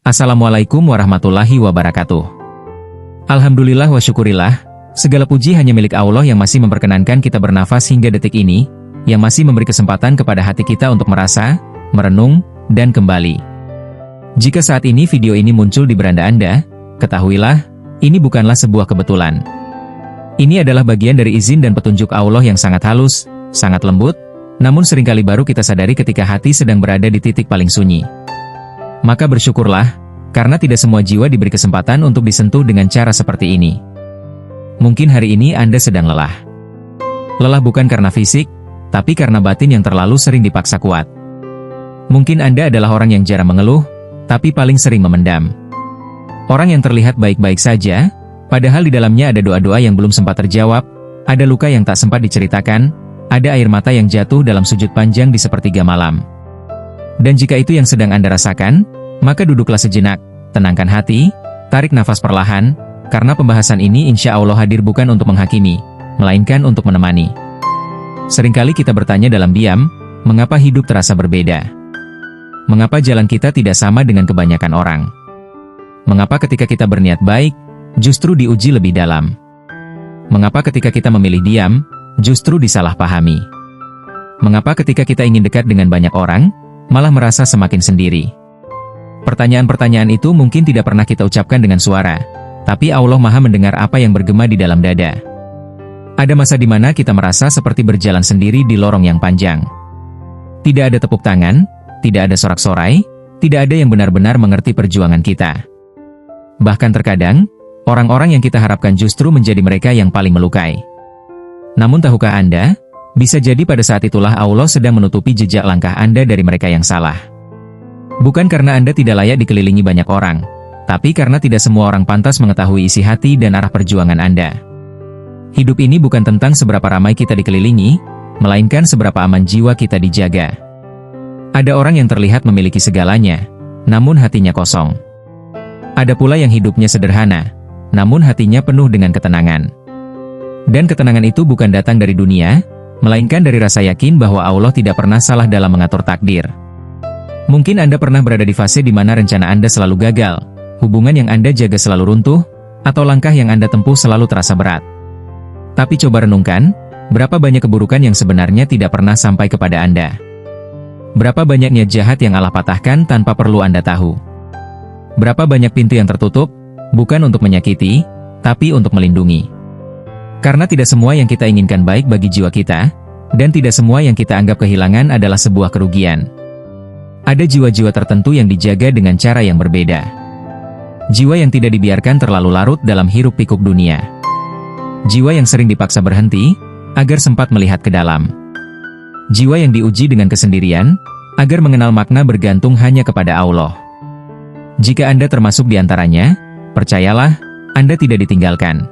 Assalamualaikum warahmatullahi wabarakatuh. Alhamdulillah wa syukurillah, segala puji hanya milik Allah yang masih memperkenankan kita bernafas hingga detik ini, yang masih memberi kesempatan kepada hati kita untuk merasa, merenung, dan kembali. Jika saat ini video ini muncul di beranda Anda, ketahuilah, ini bukanlah sebuah kebetulan. Ini adalah bagian dari izin dan petunjuk Allah yang sangat halus, sangat lembut, namun seringkali baru kita sadari ketika hati sedang berada di titik paling sunyi. Maka bersyukurlah, karena tidak semua jiwa diberi kesempatan untuk disentuh dengan cara seperti ini. Mungkin hari ini Anda sedang lelah. Lelah bukan karena fisik, tapi karena batin yang terlalu sering dipaksa kuat. Mungkin Anda adalah orang yang jarang mengeluh, tapi paling sering memendam. Orang yang terlihat baik-baik saja, padahal di dalamnya ada doa-doa yang belum sempat terjawab, ada luka yang tak sempat diceritakan, ada air mata yang jatuh dalam sujud panjang di sepertiga malam. Dan jika itu yang sedang Anda rasakan, maka duduklah sejenak, tenangkan hati, tarik nafas perlahan, karena pembahasan ini insya Allah hadir bukan untuk menghakimi, melainkan untuk menemani. Seringkali kita bertanya dalam diam, mengapa hidup terasa berbeda? Mengapa jalan kita tidak sama dengan kebanyakan orang? Mengapa ketika kita berniat baik, justru diuji lebih dalam? Mengapa ketika kita memilih diam, justru disalahpahami? Mengapa ketika kita ingin dekat dengan banyak orang, malah merasa semakin sendiri? Pertanyaan-pertanyaan itu mungkin tidak pernah kita ucapkan dengan suara, tapi Allah Maha mendengar apa yang bergema di dalam dada. Ada masa di mana kita merasa seperti berjalan sendiri di lorong yang panjang. Tidak ada tepuk tangan, tidak ada sorak-sorai, tidak ada yang benar-benar mengerti perjuangan kita. Bahkan terkadang, orang-orang yang kita harapkan justru menjadi mereka yang paling melukai. Namun tahukah Anda, bisa jadi pada saat itulah Allah sedang menutupi jejak langkah Anda dari mereka yang salah. Bukan karena Anda tidak layak dikelilingi banyak orang, tapi karena tidak semua orang pantas mengetahui isi hati dan arah perjuangan Anda. Hidup ini bukan tentang seberapa ramai kita dikelilingi, melainkan seberapa aman jiwa kita dijaga. Ada orang yang terlihat memiliki segalanya, namun hatinya kosong. Ada pula yang hidupnya sederhana, namun hatinya penuh dengan ketenangan. Dan ketenangan itu bukan datang dari dunia, melainkan dari rasa yakin bahwa Allah tidak pernah salah dalam mengatur takdir. Mungkin Anda pernah berada di fase di mana rencana Anda selalu gagal, hubungan yang Anda jaga selalu runtuh, atau langkah yang Anda tempuh selalu terasa berat. Tapi coba renungkan, berapa banyak keburukan yang sebenarnya tidak pernah sampai kepada Anda? Berapa banyak niat jahat yang Allah patahkan tanpa perlu Anda tahu? Berapa banyak pintu yang tertutup, bukan untuk menyakiti, tapi untuk melindungi? Karena tidak semua yang kita inginkan baik bagi jiwa kita, dan tidak semua yang kita anggap kehilangan adalah sebuah kerugian. Ada jiwa-jiwa tertentu yang dijaga dengan cara yang berbeda. Jiwa yang tidak dibiarkan terlalu larut dalam hiruk-pikuk dunia. Jiwa yang sering dipaksa berhenti, agar sempat melihat ke dalam. Jiwa yang diuji dengan kesendirian, agar mengenal makna bergantung hanya kepada Allah. Jika Anda termasuk di antaranya, percayalah, Anda tidak ditinggalkan.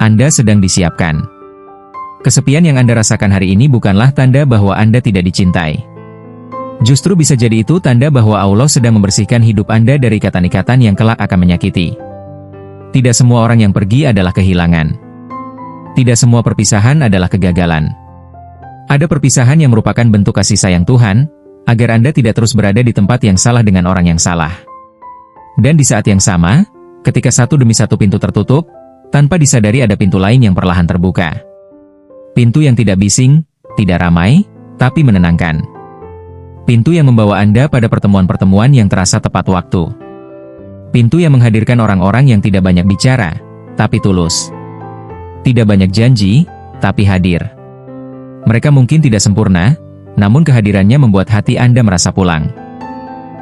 Anda sedang disiapkan. Kesepian yang Anda rasakan hari ini bukanlah tanda bahwa Anda tidak dicintai. Justru bisa jadi itu tanda bahwa Allah sedang membersihkan hidup Anda dari ikatan-ikatan yang kelak akan menyakiti. Tidak semua orang yang pergi adalah kehilangan. Tidak semua perpisahan adalah kegagalan. Ada perpisahan yang merupakan bentuk kasih sayang Tuhan, agar Anda tidak terus berada di tempat yang salah dengan orang yang salah. Dan di saat yang sama, ketika satu demi satu pintu tertutup, tanpa disadari ada pintu lain yang perlahan terbuka. Pintu yang tidak bising, tidak ramai, tapi menenangkan. Pintu yang membawa Anda pada pertemuan-pertemuan yang terasa tepat waktu. Pintu yang menghadirkan orang-orang yang tidak banyak bicara, tapi tulus. Tidak banyak janji, tapi hadir. Mereka mungkin tidak sempurna, namun kehadirannya membuat hati Anda merasa pulang.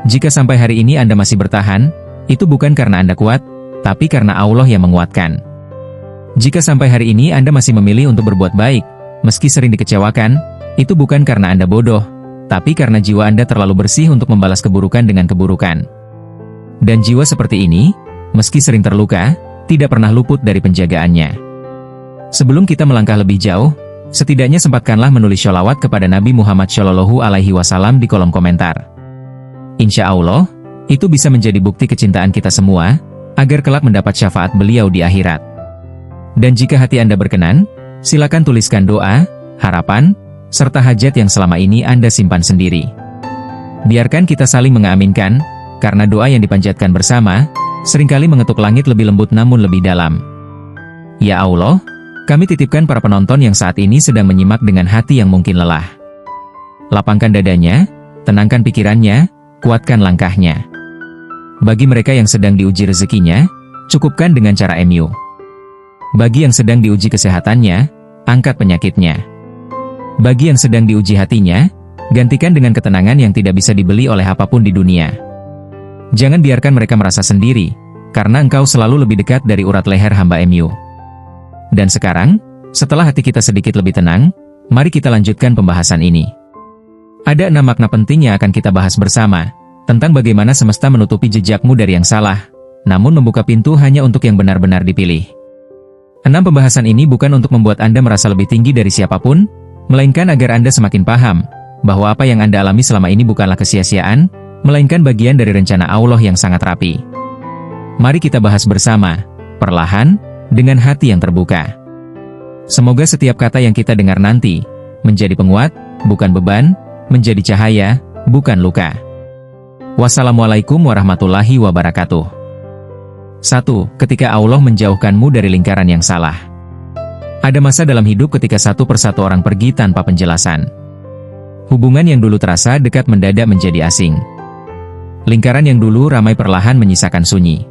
Jika sampai hari ini Anda masih bertahan, itu bukan karena Anda kuat, tapi karena Allah yang menguatkan. Jika sampai hari ini Anda masih memilih untuk berbuat baik, meski sering dikecewakan, itu bukan karena Anda bodoh, tapi karena jiwa Anda terlalu bersih untuk membalas keburukan dengan keburukan. Dan jiwa seperti ini, meski sering terluka, tidak pernah luput dari penjagaannya. Sebelum kita melangkah lebih jauh, setidaknya sempatkanlah menulis sholawat kepada Nabi Muhammad SAW di kolom komentar. Insya Allah, itu bisa menjadi bukti kecintaan kita semua, agar kelak mendapat syafaat beliau di akhirat. Dan jika hati Anda berkenan, silakan tuliskan doa, harapan, serta hajat yang selama ini Anda simpan sendiri. Biarkan kita saling mengaminkan, karena doa yang dipanjatkan bersama, seringkali mengetuk langit lebih lembut namun lebih dalam. Ya Allah, kami titipkan para penonton yang saat ini sedang menyimak dengan hati yang mungkin lelah. Lapangkan dadanya, tenangkan pikirannya, kuatkan langkahnya. Bagi mereka yang sedang diuji rezekinya, cukupkan dengan cara MU. Bagi yang sedang diuji kesehatannya, angkat penyakitnya. Bagi yang sedang diuji hatinya, gantikan dengan ketenangan yang tidak bisa dibeli oleh apapun di dunia. Jangan biarkan mereka merasa sendiri, karena engkau selalu lebih dekat dari urat leher hamba MU. Dan sekarang, setelah hati kita sedikit lebih tenang, mari kita lanjutkan pembahasan ini. Ada 6 makna penting yang akan kita bahas bersama, tentang bagaimana semesta menutupi jejakmu dari yang salah, namun membuka pintu hanya untuk yang benar-benar dipilih. 6 pembahasan ini bukan untuk membuat Anda merasa lebih tinggi dari siapapun, melainkan agar Anda semakin paham, bahwa apa yang Anda alami selama ini bukanlah kesia-siaan, melainkan bagian dari rencana Allah yang sangat rapi. Mari kita bahas bersama, perlahan, dengan hati yang terbuka. Semoga setiap kata yang kita dengar nanti, menjadi penguat, bukan beban, menjadi cahaya, bukan luka. Wassalamualaikum warahmatullahi wabarakatuh. 1. Ketika Allah menjauhkanmu dari lingkaran yang salah. Ada masa dalam hidup ketika satu persatu orang pergi tanpa penjelasan. Hubungan yang dulu terasa dekat mendadak menjadi asing. Lingkaran yang dulu ramai perlahan menyisakan sunyi.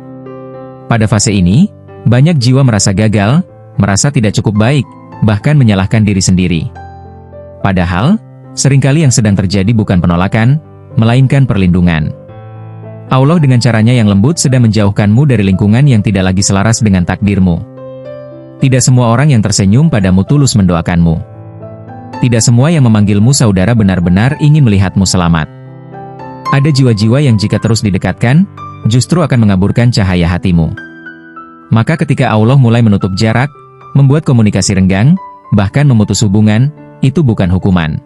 Pada fase ini, banyak jiwa merasa gagal, merasa tidak cukup baik, bahkan menyalahkan diri sendiri. Padahal, seringkali yang sedang terjadi bukan penolakan, melainkan perlindungan. Allah dengan caranya yang lembut sedang menjauhkanmu dari lingkungan yang tidak lagi selaras dengan takdirmu. Tidak semua orang yang tersenyum padamu tulus mendoakanmu. Tidak semua yang memanggilmu saudara benar-benar ingin melihatmu selamat. Ada jiwa-jiwa yang jika terus didekatkan, justru akan mengaburkan cahaya hatimu. Maka ketika Allah mulai menutup jarak, membuat komunikasi renggang, bahkan memutus hubungan, itu bukan hukuman.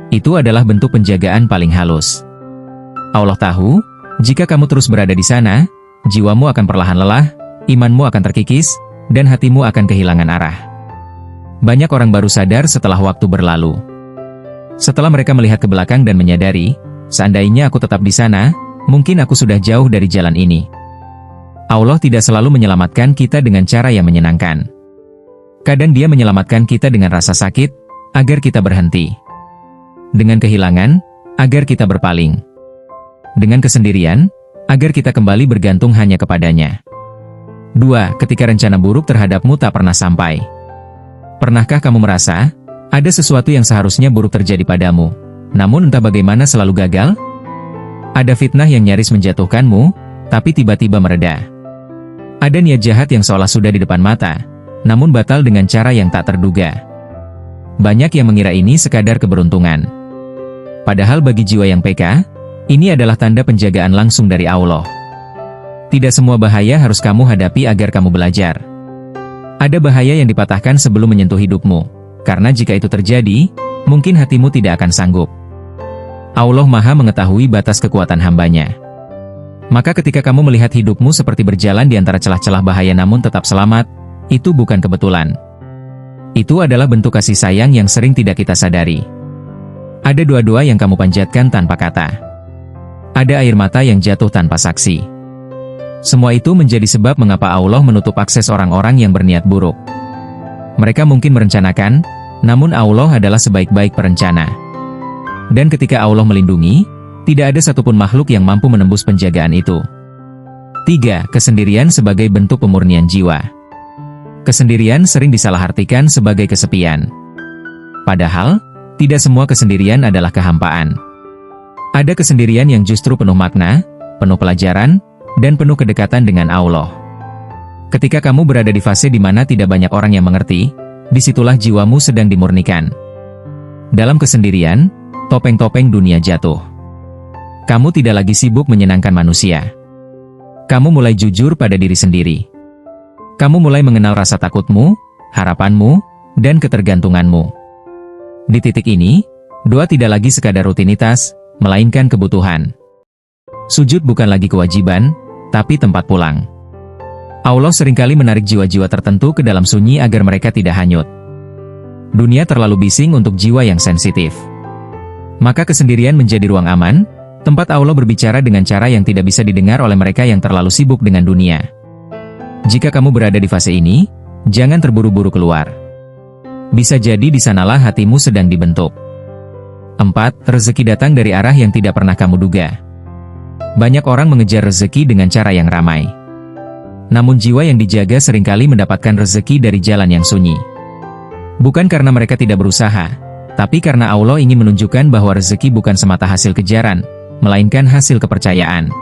Itu adalah bentuk penjagaan paling halus. Allah tahu, jika kamu terus berada di sana, jiwamu akan perlahan lelah, imanmu akan terkikis, dan hatimu akan kehilangan arah. Banyak orang baru sadar setelah waktu berlalu. Setelah mereka melihat ke belakang dan menyadari, seandainya aku tetap di sana, mungkin aku sudah jauh dari jalan ini. Allah tidak selalu menyelamatkan kita dengan cara yang menyenangkan. Kadang Dia menyelamatkan kita dengan rasa sakit, agar kita berhenti. Dengan kehilangan, agar kita berpaling. Dengan kesendirian, agar kita kembali bergantung hanya kepadanya. 2. Ketika rencana buruk terhadapmu tak pernah sampai. Pernahkah kamu merasa, ada sesuatu yang seharusnya buruk terjadi padamu, namun entah bagaimana selalu gagal? Ada fitnah yang nyaris menjatuhkanmu, tapi tiba-tiba mereda. Ada niat jahat yang seolah sudah di depan mata, namun batal dengan cara yang tak terduga. Banyak yang mengira ini sekadar keberuntungan. Padahal bagi jiwa yang peka, ini adalah tanda penjagaan langsung dari Allah. Tidak semua bahaya harus kamu hadapi agar kamu belajar. Ada bahaya yang dipatahkan sebelum menyentuh hidupmu, karena jika itu terjadi, mungkin hatimu tidak akan sanggup. Allah Maha mengetahui batas kekuatan hambanya. Maka ketika kamu melihat hidupmu seperti berjalan di antara celah-celah bahaya namun tetap selamat, itu bukan kebetulan. Itu adalah bentuk kasih sayang yang sering tidak kita sadari. Ada doa-doa yang kamu panjatkan tanpa kata. Ada air mata yang jatuh tanpa saksi. Semua itu menjadi sebab mengapa Allah menutup akses orang-orang yang berniat buruk. Mereka mungkin merencanakan, namun Allah adalah sebaik-baik perencana. Dan ketika Allah melindungi, tidak ada satupun makhluk yang mampu menembus penjagaan itu. 3. Kesendirian sebagai bentuk pemurnian jiwa. Kesendirian sering disalahartikan sebagai kesepian. Padahal, tidak semua kesendirian adalah kehampaan. Ada kesendirian yang justru penuh makna, penuh pelajaran, dan penuh kedekatan dengan Allah. Ketika kamu berada di fase di mana tidak banyak orang yang mengerti, disitulah jiwamu sedang dimurnikan. Dalam kesendirian, topeng-topeng dunia jatuh. Kamu tidak lagi sibuk menyenangkan manusia. Kamu mulai jujur pada diri sendiri. Kamu mulai mengenal rasa takutmu, harapanmu, dan ketergantunganmu. Di titik ini, doa tidak lagi sekadar rutinitas, melainkan kebutuhan. Sujud bukan lagi kewajiban, tapi tempat pulang. Allah seringkali menarik jiwa-jiwa tertentu ke dalam sunyi agar mereka tidak hanyut. Dunia terlalu bising untuk jiwa yang sensitif. Maka kesendirian menjadi ruang aman, Tempat Allah berbicara dengan cara yang tidak bisa didengar oleh mereka yang terlalu sibuk dengan dunia. Jika kamu berada di fase ini, jangan terburu-buru keluar. Bisa jadi di sanalah hatimu sedang dibentuk. 4. Rezeki datang dari arah yang tidak pernah kamu duga. Banyak orang mengejar rezeki dengan cara yang ramai. Namun jiwa yang dijaga seringkali mendapatkan rezeki dari jalan yang sunyi. Bukan karena mereka tidak berusaha, tapi karena Allah ingin menunjukkan bahwa rezeki bukan semata hasil kejaran, melainkan hasil kepercayaan.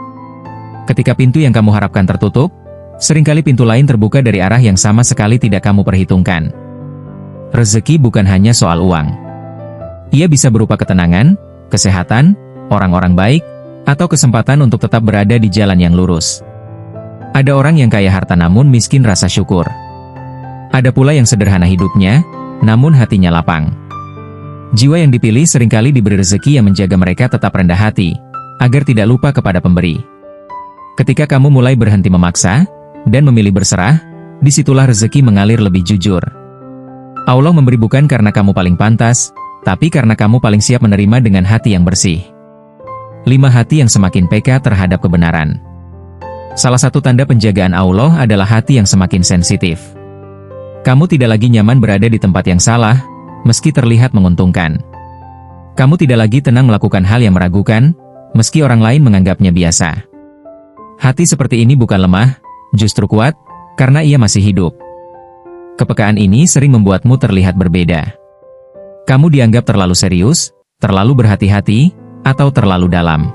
Ketika pintu yang kamu harapkan tertutup, seringkali pintu lain terbuka dari arah yang sama sekali tidak kamu perhitungkan. Rezeki bukan hanya soal uang. Ia bisa berupa ketenangan, kesehatan, orang-orang baik, atau kesempatan untuk tetap berada di jalan yang lurus. Ada orang yang kaya harta namun miskin rasa syukur. Ada pula yang sederhana hidupnya, namun hatinya lapang. Jiwa yang dipilih seringkali diberi rezeki yang menjaga mereka tetap rendah hati, agar tidak lupa kepada pemberi. Ketika kamu mulai berhenti memaksa, dan memilih berserah, disitulah rezeki mengalir lebih jujur. Allah memberi bukan karena kamu paling pantas, tapi karena kamu paling siap menerima dengan hati yang bersih. 5 hati yang semakin peka terhadap kebenaran. Salah satu tanda penjagaan Allah adalah hati yang semakin sensitif. Kamu tidak lagi nyaman berada di tempat yang salah, meski terlihat menguntungkan. Kamu tidak lagi tenang melakukan hal yang meragukan, meski orang lain menganggapnya biasa. Hati seperti ini bukan lemah, justru kuat, karena ia masih hidup. Kepekaan ini sering membuatmu terlihat berbeda. Kamu dianggap terlalu serius, terlalu berhati-hati, atau terlalu dalam.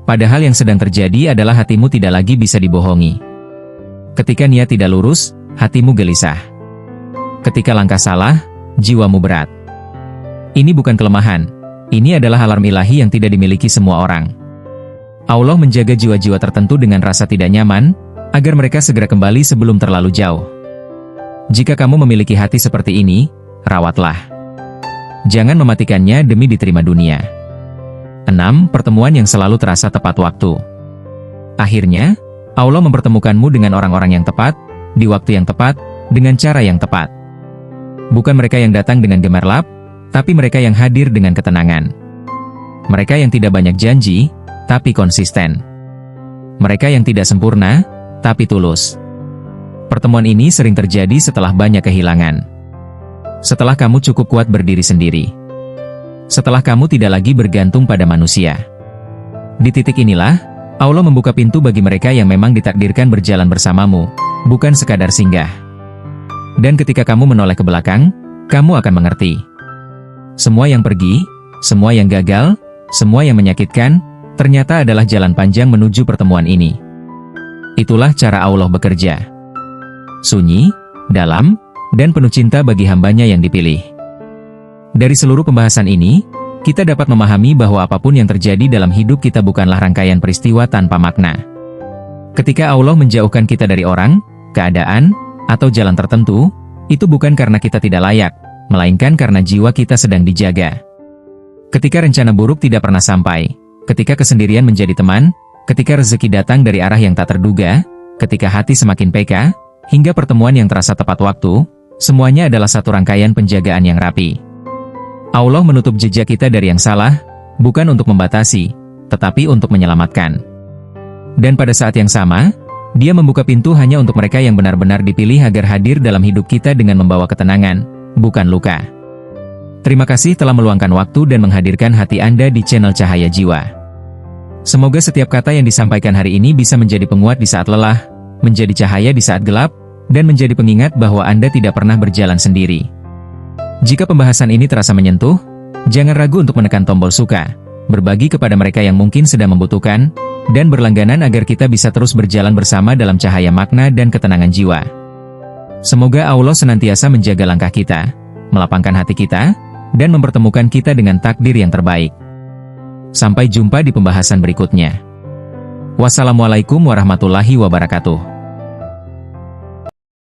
Padahal yang sedang terjadi adalah hatimu tidak lagi bisa dibohongi. Ketika niat tidak lurus, hatimu gelisah. Ketika langkah salah, jiwamu berat. Ini bukan kelemahan, ini adalah alarm ilahi yang tidak dimiliki semua orang. Allah menjaga jiwa-jiwa tertentu dengan rasa tidak nyaman, agar mereka segera kembali sebelum terlalu jauh. Jika kamu memiliki hati seperti ini, rawatlah. Jangan mematikannya demi diterima dunia. 6. Pertemuan yang selalu terasa tepat waktu. Akhirnya, Allah mempertemukanmu dengan orang-orang yang tepat, di waktu yang tepat, dengan cara yang tepat. Bukan mereka yang datang dengan gemerlap, tapi mereka yang hadir dengan ketenangan. Mereka yang tidak banyak janji, tapi konsisten. Mereka yang tidak sempurna, tapi tulus. Pertemuan ini sering terjadi setelah banyak kehilangan. Setelah kamu cukup kuat berdiri sendiri. Setelah kamu tidak lagi bergantung pada manusia. Di titik inilah, Allah membuka pintu bagi mereka yang memang ditakdirkan berjalan bersamamu, bukan sekadar singgah. Dan ketika kamu menoleh ke belakang, kamu akan mengerti. Semua yang pergi, semua yang gagal, semua yang menyakitkan, ternyata adalah jalan panjang menuju pertemuan ini. Itulah cara Allah bekerja. Sunyi, dalam, dan penuh cinta bagi hambanya yang dipilih. Dari seluruh pembahasan ini, kita dapat memahami bahwa apapun yang terjadi dalam hidup kita bukanlah rangkaian peristiwa tanpa makna. Ketika Allah menjauhkan kita dari orang, keadaan, atau jalan tertentu, itu bukan karena kita tidak layak, melainkan karena jiwa kita sedang dijaga. Ketika rencana buruk tidak pernah sampai, ketika kesendirian menjadi teman, ketika rezeki datang dari arah yang tak terduga, ketika hati semakin peka, hingga pertemuan yang terasa tepat waktu, semuanya adalah satu rangkaian penjagaan yang rapi. Allah menutup jejak kita dari yang salah, bukan untuk membatasi, tetapi untuk menyelamatkan. Dan pada saat yang sama, Dia membuka pintu hanya untuk mereka yang benar-benar dipilih agar hadir dalam hidup kita dengan membawa ketenangan, bukan luka. Terima kasih telah meluangkan waktu dan menghadirkan hati Anda di channel Cahaya Jiwa. Semoga setiap kata yang disampaikan hari ini bisa menjadi penguat di saat lelah, menjadi cahaya di saat gelap, dan menjadi pengingat bahwa Anda tidak pernah berjalan sendiri. Jika pembahasan ini terasa menyentuh, jangan ragu untuk menekan tombol suka, berbagi kepada mereka yang mungkin sedang membutuhkan, dan berlangganan agar kita bisa terus berjalan bersama dalam cahaya makna dan ketenangan jiwa. Semoga Allah senantiasa menjaga langkah kita, melapangkan hati kita, dan mempertemukan kita dengan takdir yang terbaik. Sampai jumpa di pembahasan berikutnya. Wassalamualaikum warahmatullahi wabarakatuh.